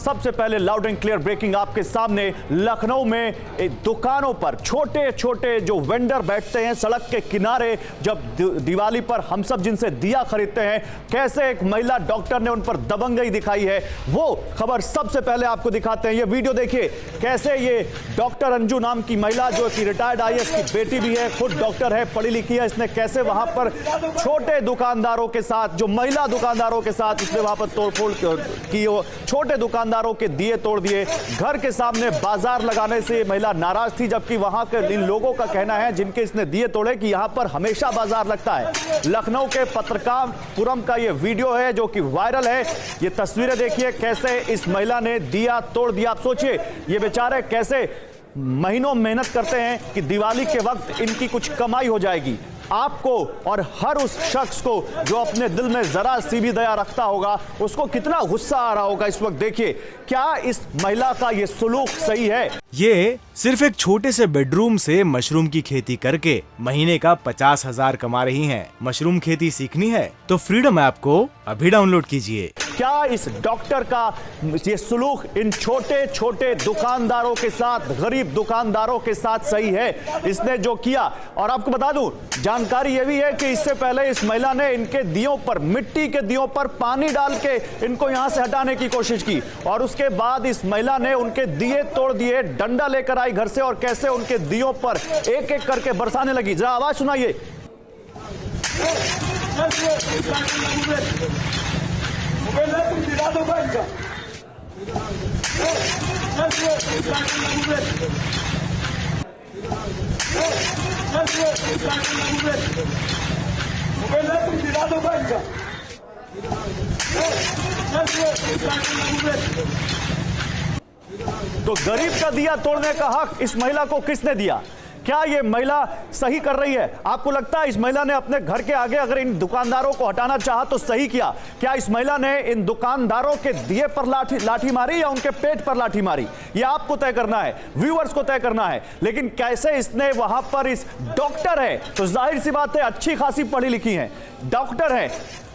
सबसे पहले loud and clear breaking आपके सामने। लखनऊ में दुकानों पर छोटे छोटे जो वेंडर बैठते हैं सड़क के किनारे, जब दिवाली पर हम सब जिनसे दिया खरीदते हैं, कैसे एक महिला डॉक्टर ने उन पर दबंगई दिखाई है, वो खबर सबसे पहले आपको दिखाते हैं। ये वीडियो देखिए, कैसे ये डॉक्टर अंजू नाम की महिला, जो कि रिटायर्ड आईएएस की बेटी भी है, खुद डॉक्टर है, पढ़ी लिखी है, इसने कैसे वहां पर छोटे दुकानदारों के साथ, जो महिला दुकानदारों के साथ इसने वहां पर तोड़फोड़ की, छोटे दुकानदारों के दिए तोड़ दिए। घर के सामने बाजार लगाने से महिला नाराज थी, जबकि वहां के इन लोगों का कहना है जिनके इसने दिए तोड़े कि यहां पर हमेशा बाजार लगता है। लखनऊ के पत्रकारपुरम का यह वीडियो है जो कि वायरल है। ये तस्वीरें देखिए कैसे इस महिला ने दिया तोड़ दिया। आप सोचिए ये बेचारे कैसे महीनों मेहनत करते हैं कि दिवाली के वक्त इनकी कुछ कमाई हो जाएगी। आपको और हर उस शख्स को जो अपने दिल में जरा सी भी दया रखता होगा, उसको कितना गुस्सा आ रहा होगा इस वक्त। देखिए क्या इस महिला का ये सुलूक सही है? ये सिर्फ एक छोटे से बेडरूम से मशरूम की खेती करके महीने का 50,000 कमा रही हैं। मशरूम खेती सीखनी है तो फ्रीडम ऐप को अभी डाउनलोड कीजिए। क्या इस डॉक्टर का ये सुलूक इन छोटे छोटे दुकानदारों के साथ, गरीब दुकानदारों के साथ सही है? इसने जो किया, और आपको बता दूं जानकारी ये भी है कि इससे पहले इस महिला ने इनके दियों पर, मिट्टी के दियों पर पानी डाल के इनको यहां से हटाने की कोशिश की, और उसके बाद इस महिला ने उनके दिए तोड़ दिए, डंडा लेकर आई घर से और कैसे उनके दियों पर एक एक करके बरसाने लगी। जरा आवाज सुनाइए। तो गरीब का दिया तोड़ने का हक इस महिला को किसने दिया? क्या ये महिला सही कर रही है? आपको लगता है इस महिला ने अपने घर के आगे अगर इन दुकानदारों को हटाना चाहा तो सही किया? क्या इस महिला ने इन दुकानदारों के दिए पर लाठी मारी या उनके पेट पर लाठी मारी? ये आपको तय करना है, व्यूअर्स को तय करना है। लेकिन कैसे इसने वहां पर, इस डॉक्टर है तो जाहिर सी बात है अच्छी खासी पढ़ी लिखी है, डॉक्टर है,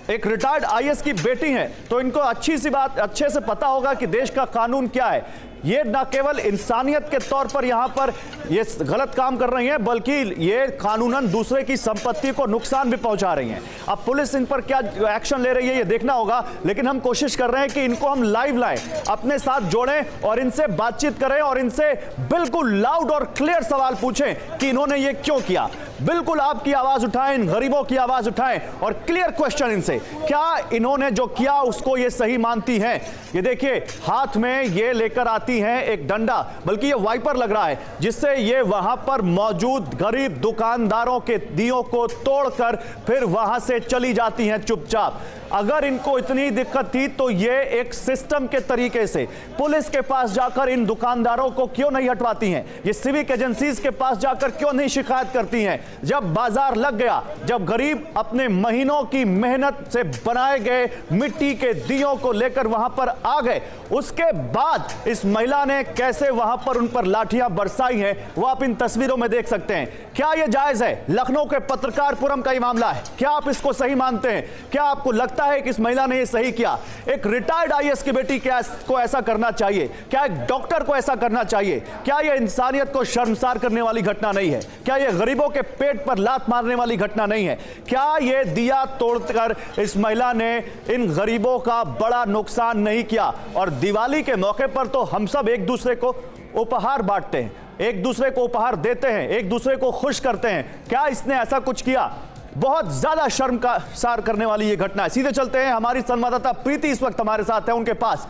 एक रिटायर्ड आईएएस की बेटी है, तो इनको अच्छी सी बात, अच्छे से पता होगा कि देश का कानून क्या है। ये न केवल इंसानियत के तौर पर यहां पर ये गलत काम कर रही हैं, बल्कि ये कानूनन दूसरे की संपत्ति को नुकसान भी पहुंचा रही हैं। अब पुलिस इन पर क्या एक्शन ले रही है ये देखना होगा, लेकिन हम कोशिश कर रहे हैं कि इनको हम लाइव लाएं, अपने साथ जोड़ें और इनसे बातचीत करें और इनसे बिल्कुल लाउड और क्लियर सवाल पूछें कि इन्होंने ये क्यों किया। बिल्कुल आपकी आवाज उठाएं, इन गरीबों की आवाज उठाएं और क्लियर क्वेश्चन इनसे, क्या इन्होंने जो किया उसको ये सही मानती हैं? ये देखिए हाथ में ये लेकर आती हैं एक डंडा, बल्कि ये वाइपर लग रहा है, जिससे ये वहां पर मौजूद गरीब दुकानदारों के दियों को तोड़कर फिर वहां से चली जाती हैं चुपचाप। अगर इनको इतनी दिक्कत थी तो ये एक सिस्टम के तरीके से पुलिस के पास जाकर इन दुकानदारों को क्यों नहीं हटवाती हैं? ये सिविक एजेंसीज के पास जाकर क्यों नहीं शिकायत करती हैं? जब बाजार लग गया, जब गरीब अपने महीनों की मेहनत से बनाए गए मिट्टी के दियों को लेकर वहां पर आ गए, उसके बाद इस महिला ने कैसे वहां पर उन पर लाठियां बरसाई हैं, वो आप इन तस्वीरों में देख सकते हैं। क्या यह जायज है? लखनऊ के पत्रकारपुरम का ये मामला है, क्या आप इसको सही मानते हैं? क्या आपको लगता है कि इस महिला ने यह सही किया? एक रिटायर्ड आईएएस की बेटी को ऐसा करना चाहिए? क्या एक डॉक्टर को ऐसा करना चाहिए? क्या यह इंसानियत को शर्मसार करने वाली घटना नहीं है? क्या यह गरीबों के पेट पर लात मारने वाली घटना नहीं है? क्या यह दिया तोड़कर इस महिला ने इन गरीबों का बड़ा नुकसान नहीं किया? और दिवाली के मौके पर तो हम सब एक दूसरे को उपहार बांटते हैं, एक दूसरे को उपहार देते हैं, एक दूसरे को खुश करते हैं। क्या इसने ऐसा कुछ किया? बहुत ज्यादा शर्मसार करने वाली ये घटना है। सीधे चलते हैं, हमारी संवाददाता प्रीति इस वक्त हमारे साथ है, उनके पास।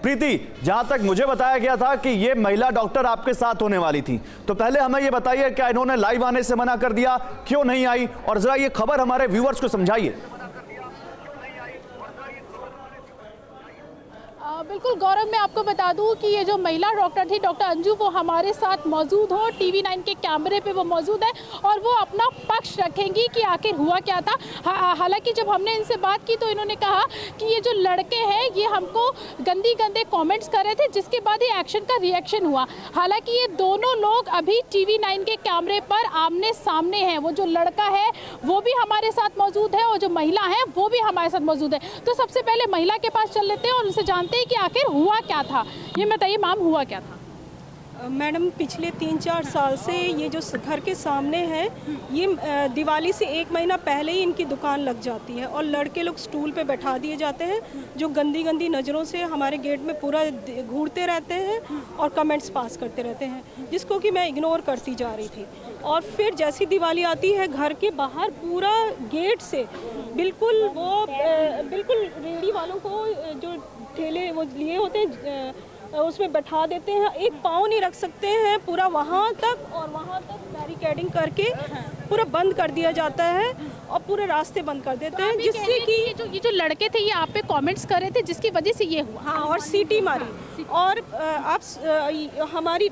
प्रीति, जहां तक मुझे बताया गया था कि ये महिला डॉक्टर आपके साथ होने वाली थी, तो पहले हमें ये बताइए क्या इन्होंने लाइव आने से मना कर दिया, क्यों नहीं आई? और जरा ये खबर हमारे व्यूअर्स को समझाइए। बिल्कुल गौरव, मैं आपको बता दूं कि ये जो महिला डॉक्टर थी, डॉक्टर अंजू, वो हमारे साथ मौजूद हो, TV9 के कैमरे पे वो मौजूद है और वो अपना पक्ष रखेंगी कि आखिर हुआ क्या था। हालांकि जब हमने इनसे बात की तो इन्होंने कहा कि ये जो लड़के हैं ये हमको गंदे कमेंट्स कर रहे थे, जिसके बाद ये एक्शन का रिएक्शन हुआ। हालांकि ये दोनों लोग अभी TV9 के कैमरे पर आमने सामने हैं। वो जो लड़का है वो भी हमारे साथ मौजूद है और जो महिला है वो भी हमारे साथ मौजूद है। तो सबसे पहले महिला के पास चल लेते हैं और उनसे जानते हैं कि आखिर हुआ क्या था। ये बताइए मैम, हुआ क्या था? मैडम, पिछले 3-4 साल से ये जो घर के सामने है, ये दिवाली से 1 महीना पहले ही इनकी दुकान लग जाती है और लड़के लोग स्टूल पे बैठा दिए जाते हैं, जो गंदी गंदी नज़रों से हमारे गेट में पूरा घूरते रहते हैं और कमेंट्स पास करते रहते हैं, जिसको कि मैं इग्नोर करती जा रही थी। और फिर जैसी दिवाली आती है, घर के बाहर पूरा गेट से बिल्कुल बिल्कुल रेहड़ी वालों को जो ठेले वो लिए होते हैं उसमें बैठा देते हैं, एक पाँव नहीं रख सकते हैं, पूरा वहाँ तक और वहाँ तक बैरिकेडिंग करके पूरा बंद कर दिया जाता है और पूरे रास्ते बंद कर देते हैं, जिससे कि ये जो लड़के थे ये आप पे कमेंट्स कर रहे थे, जिसकी वजह से ये हुआ। हाँ, और सीटी मारी। और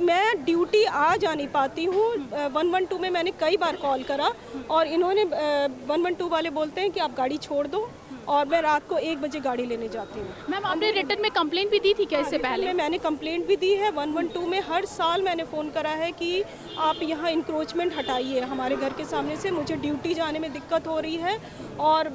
मैं ड्यूटी आ जा नहीं पाती हूँ। 112 में मैंने कई बार कॉल करा और इन्होंने 112 वाले बोलते हैं कि आप गाड़ी छोड़ दो और मैं रात को 1 बजे गाड़ी लेने जाती हूँ। मैम, आपने रिटर्न में कंप्लेंट भी दी थी क्या इससे पहले? मैंने कंप्लेंट भी दी है 112 में। हर साल मैंने फ़ोन करा है कि आप यहाँ इंक्रोचमेंट हटाइए हमारे घर के सामने से, मुझे ड्यूटी जाने में दिक्कत हो रही है। और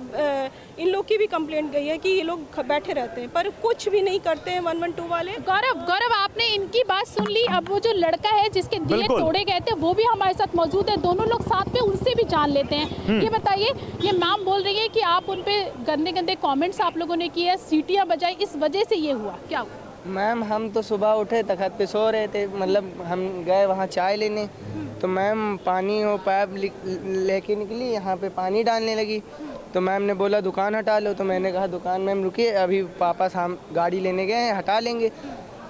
इन लोग की भी कंप्लेंट गई है कि ये लोग बैठे रहते हैं, पर कुछ भी नहीं करते हैं 112 वाले। गौरव, आपने इनकी बात सुन ली। अब वो जो लड़का है जिसके दिए तोड़े गए थे, वो भी हमारे साथ मौजूद है। दोनों लोग साथ में, उनसे भी जान लेते हैं। ये बताइए, ये मैम बोल रही है कि आप उन पे गंदे गंदे कमेंट्स आप लोगों ने किए, सीटियां बजाई, इस वजह से ये हुआ। क्या हुआ? मैम, हम तो सुबह उठे तखत पे सो रहे थे, मतलब हम गए वहाँ चाय लेने, तो मैम पानी वो पाइप लेके निकली, यहाँ पे पानी डालने लगी, तो मैम ने बोला दुकान हटा लो। तो मैंने कहा दुकान मैम रुकिए, अभी पापा हम गाड़ी लेने गए हैं, हटा लेंगे।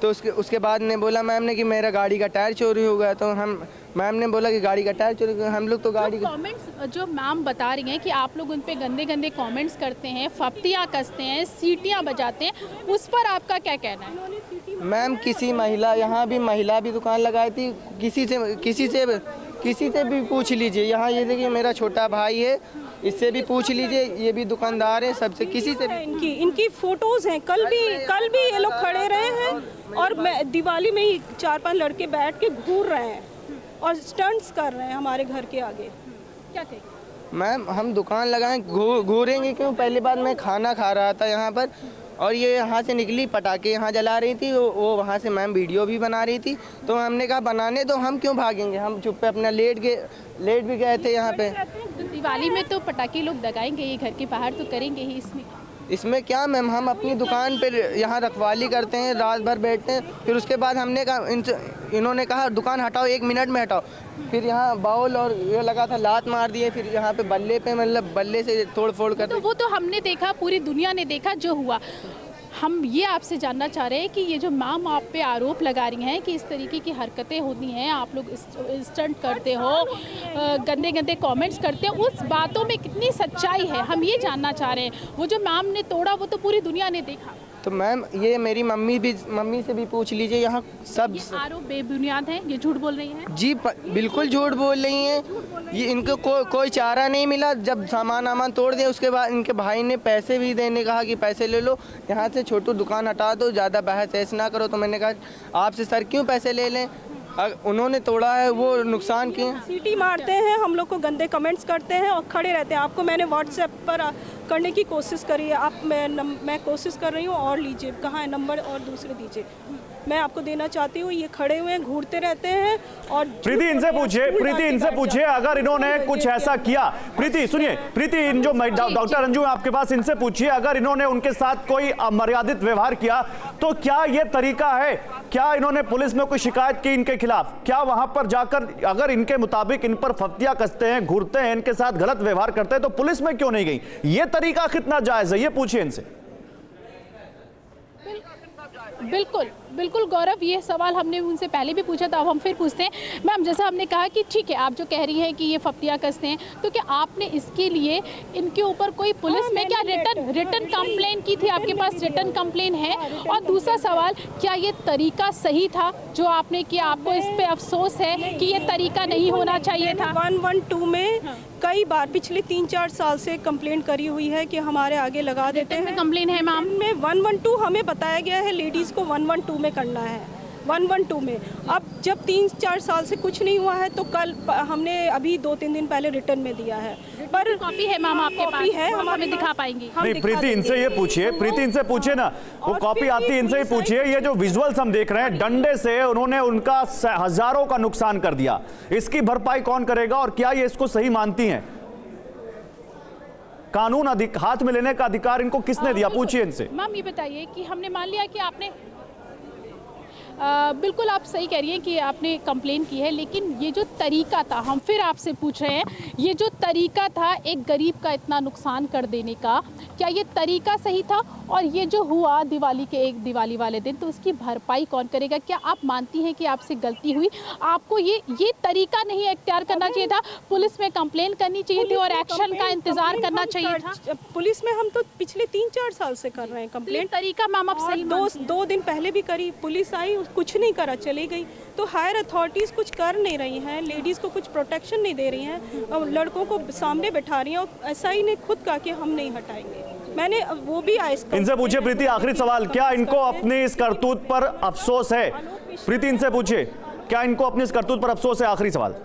तो उसके बाद ने बोला मैम ने कि मेरा गाड़ी का टायर चोरी हो गया। तो मैम ने बोला कि गाड़ी का टायर चोरी, हम लोग तो गाड़ी कमेंट्स जो मैम बता रही हैं कि आप लोग उन पे गंदे गंदे कमेंट्स करते हैं, फप्तियाँ कसते हैं, सीटियाँ बजाते हैं, उस पर आपका क्या कहना है? मैम, किसी महिला, यहाँ भी महिला भी दुकान लगाई थी, किसी से भी पूछ लीजिए। यहाँ ये देखिए मेरा छोटा भाई है, इससे भी पूछ लीजिए, ये भी दुकानदार है, सबसे किसी से इनकी फोटोज हैं। कल भी ये लोग खड़े रहे हैं और दिवाली में ही 4-5 लड़के बैठ के घूर रहे हैं और स्टंट्स कर रहे हैं हमारे घर के आगे। क्या कहें? मैम, हम दुकान लगाएं, घूरेंगे क्यों? पहली बार मैं खाना खा रहा था यहाँ पर और ये यहाँ से निकली, पटाखे यहाँ जला रही थी, वो वहाँ से मैम वीडियो भी बना रही थी। तो हमने कहा बनाने दो, हम क्यों भागेंगे, हम चुप पे अपना लेट भी गए थे यहाँ पे। दिवाली में तो पटाखे लोग दगाएंगे ही, घर के बाहर तो करेंगे ही। इसमें क्या मैम, हम अपनी दुकान पे यहाँ रखवाली करते हैं, रात भर बैठते हैं। फिर उसके बाद हमने कहा, इन्होंने कहा दुकान हटाओ, 1 मिनट में हटाओ। फिर यहाँ बाउल और ये लगा था, लात मार दिए। फिर यहाँ पे बल्ले पे, मतलब बल्ले से तोड़ फोड़ कर। तो वो तो हमने देखा, पूरी दुनिया ने देखा जो हुआ। हम ये आपसे जानना चाह रहे हैं कि ये जो मैम आप पे आरोप लगा रही हैं कि इस तरीके की हरकतें होती हैं, आप लोग स्टंट करते हो, गंदे गंदे कमेंट्स करते हो, उस बातों में कितनी सच्चाई है, हम ये जानना चाह रहे हैं। वो जो मैम ने तोड़ा वो तो पूरी दुनिया ने देखा। तो मैम, ये मेरी मम्मी से भी पूछ लीजिए, यहाँ सब ये आरोप बेबुनियाद हैं, ये झूठ बोल रही हैं। जी बिल्कुल झूठ बोल रही हैं। ये इनको कोई चारा नहीं मिला। जब सामान तोड़ दिया, उसके बाद इनके भाई ने पैसे भी देने कहा कि पैसे ले लो, यहाँ से छोटू दुकान हटा दो, ज़्यादा बहस ऐसे ना करो। तो मैंने कहा आपसे सर क्यों पैसे ले लें, उन्होंने तोड़ा है, वो नुकसान किए। सीटी मारते हैं, हम लोग को गंदे कमेंट्स करते हैं और खड़े रहते हैं। आपको मैंने व्हाट्सएप पर करने की कोशिश करी है, मैं कोशिश कर रही हूँ, और लीजिए, कहाँ है नंबर और दूसरे दीजिए, मैं आपको देना चाहती हूँ। ये खड़े हुए हैं, घूरते रहते हैं। और प्रीति, इनसे पूछिए अगर इन्होंने कुछ ऐसा किया। प्रीति सुनिए, प्रीति, इन जो डॉक्टर अंजू आपके पास, इनसे पूछिए अगर इन्होंने उनके साथ कोई अमर्यादित व्यवहार किया तो क्या ये तरीका है, क्या इन्होंने पुलिस में कोई शिकायत की इनके खिलाफ, क्या वहां पर जाकर अगर इनके मुताबिक इन पर फफ्तियां कसते हैं, घूरते हैं, इनके साथ गलत व्यवहार करते हैं, तो पुलिस में क्यों नहीं गई? ये तरीका कितना जायज है, ये पूछिए इनसे। बिल्कुल गौरव, ये सवाल हमने उनसे पहले भी पूछा था, अब हम फिर पूछते हैं। मैम, जैसा हमने कहा कि ठीक है, आप जो कह रही हैं कि ये फप्तियाँ कसते हैं, तो क्या आपने इसके लिए इनके ऊपर कोई पुलिस में क्या रिटर्न कंप्लेन की थी? आपके पास रिटर्न कंप्लेन है? और दूसरा सवाल, क्या ये तरीका सही था जो आपने किया? आपको इस पे अफसोस है कि ये तरीका नहीं होना चाहिए था? 112 में कई बार पिछले 3-4 साल से कंप्लेंट करी हुई है कि हमारे आगे लगा देते हैं। कंप्लेन है मैम? में 112 हमें बताया गया है लेडीज़ को 112 में करना है, 112 में। अब जब 3-4 साल से कुछ नहीं हुआ है तो कल हमने अभी 2-3 दिन पहले रिटर्न में दिया है, पर कॉपी है मैम आपके पास? कॉपी है, हम हमें हमारे दिखा पास। पाएंगी? हम नहीं दिखा प्रीति, देंगे। इनसे ये पूछिए, प्रीति इनसे पूछिए ना, वो और कॉपी फिर आती है, भी इनसे ही पुलिस पूछिए, ये जो विजुअल्स हम देख रहे हैं, डंडे से उन्होंने उनका हजारों का नुकसान कर दिया, इसकी भरपाई कौन करेगा और क्या ये इसको सही मानती हैं? कानून हाथ में लेने का अधिकार इनको किसने दिया? पूछिए इनसे। मैम ये बताइए कि हमने मान लिया कि आपने बिल्कुल आप सही कह रही हैं कि आपने कंप्लेन की है, लेकिन ये जो तरीका था, हम फिर आपसे पूछ रहे हैं, ये जो तरीका था एक गरीब का इतना नुकसान कर देने का, क्या ये तरीका सही था? और ये जो हुआ दिवाली वाले दिन, तो उसकी भरपाई कौन करेगा? क्या आप मानती हैं कि आपसे गलती हुई? आपको ये तरीका नहीं इख्तियार करना चाहिए था, पुलिस में कंप्लेन करनी चाहिए थी और एक्शन का इंतजार करना चाहिए था? पुलिस में हम तो पिछले 3-4 साल से कर रहे हैं कंप्लेंट। तरीका मैम आप सही दो दिन पहले भी करी, पुलिस आई, कुछ नहीं करा, चली गई। तो हायर अथॉरिटीज़ कुछ कर नहीं रही हैं, लेडीज़ को कुछ प्रोटेक्शन नहीं दे रही हैं और लड़कों को सामने बैठा रही हैं। और एसआई ने खुद कहा कि हम नहीं हटाएंगे, मैंने वो भी आया। इनसे पूछिए प्रीति, आखिरी सवाल, क्या इनको अपनी इस करतूत पर अफसोस है? प्रीति इनसे पूछिए, क्या इनको अपनी इस करतूत पर अफसोस है? आखिरी सवाल।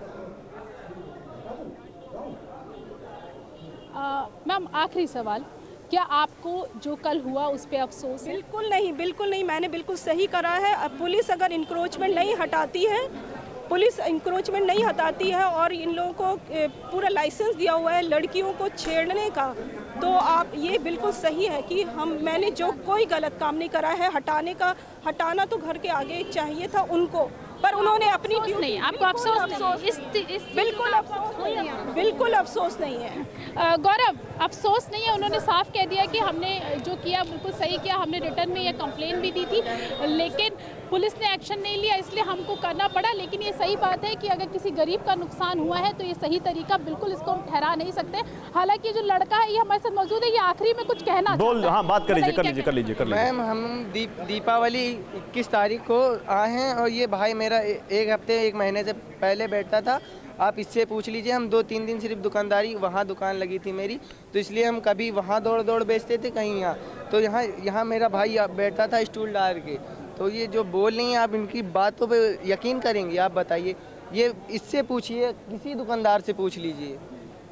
मैम आखिरी सवाल, क्या आपको जो कल हुआ उस पे अफसोस है? बिल्कुल नहीं, मैंने बिल्कुल सही करा है। अब पुलिस अगर इंक्रोचमेंट नहीं हटाती है, और इन लोगों को पूरा लाइसेंस दिया हुआ है लड़कियों को छेड़ने का, तो आप ये बिल्कुल सही है कि मैंने जो कोई गलत काम नहीं करा है, हटाना तो घर के आगे चाहिए था उनको, पर उन्होंने अपनी ड्यूटी नहीं, आपको अफसोस नहीं? बिल्कुल अफसोस नहीं है। गौरव, अफसोस नहीं है? उन्होंने साफ कह दिया कि हमने जो किया बिल्कुल सही किया, हमने रिटर्न में ये कंप्लेन भी दी थी, लेकिन पुलिस ने एक्शन नहीं लिया, इसलिए हमको करना पड़ा। लेकिन ये सही बात है कि अगर किसी गरीब का नुकसान हुआ है तो ये सही तरीका बिल्कुल इसको हम ठहरा नहीं सकते। हालांकि जो लड़का है ये हमारे साथ मौजूद है, ये आखिरी में कुछ कहना चाहता है। हाँ, बात कर लीजिए। मैम, हम दीपावली 21 तारीख को आए हैं और ये भाई मेरा एक महीने से पहले बैठता था। आप इससे पूछ लीजिए, हम 2-3 दिन सिर्फ दुकानदारी, वहाँ दुकान लगी थी मेरी, तो इसलिए हम कभी वहाँ दौड़ बेचते थे, कहीं यहाँ। तो यहाँ मेरा भाई बैठता था स्टूल डाल के। तो ये जो बोल रही हैं, आप इनकी बातों पे यकीन करेंगे? आप बताइए, ये इससे पूछिए, किसी दुकानदार से पूछ लीजिए।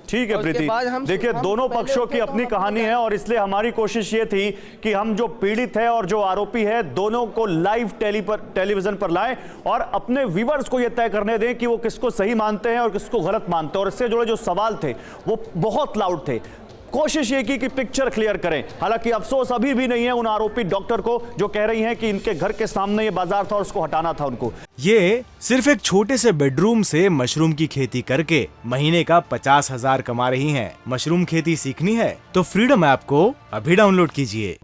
ठीक है प्रीति, देखिए दोनों पक्षों की अपनी कहानी है और इसलिए हमारी कोशिश ये थी कि हम जो पीड़ित है और जो आरोपी है दोनों को लाइव टेलीविजन पर लाएं और अपने व्यूअर्स को यह तय करने दें कि वो किसको सही मानते हैं और किसको गलत मानते हैं। और इससे जुड़े जो सवाल थे वो बहुत लाउड थे। कोशिश ये की कि पिक्चर क्लियर करें। हालांकि अफसोस अभी भी नहीं है उन आरोपी डॉक्टर को जो कह रही हैं कि इनके घर के सामने ये बाजार था और उसको हटाना था उनको। ये सिर्फ एक छोटे से बेडरूम से मशरूम की खेती करके महीने का 50,000 कमा रही हैं। मशरूम खेती सीखनी है तो फ्रीडम ऐप को अभी डाउनलोड कीजिए।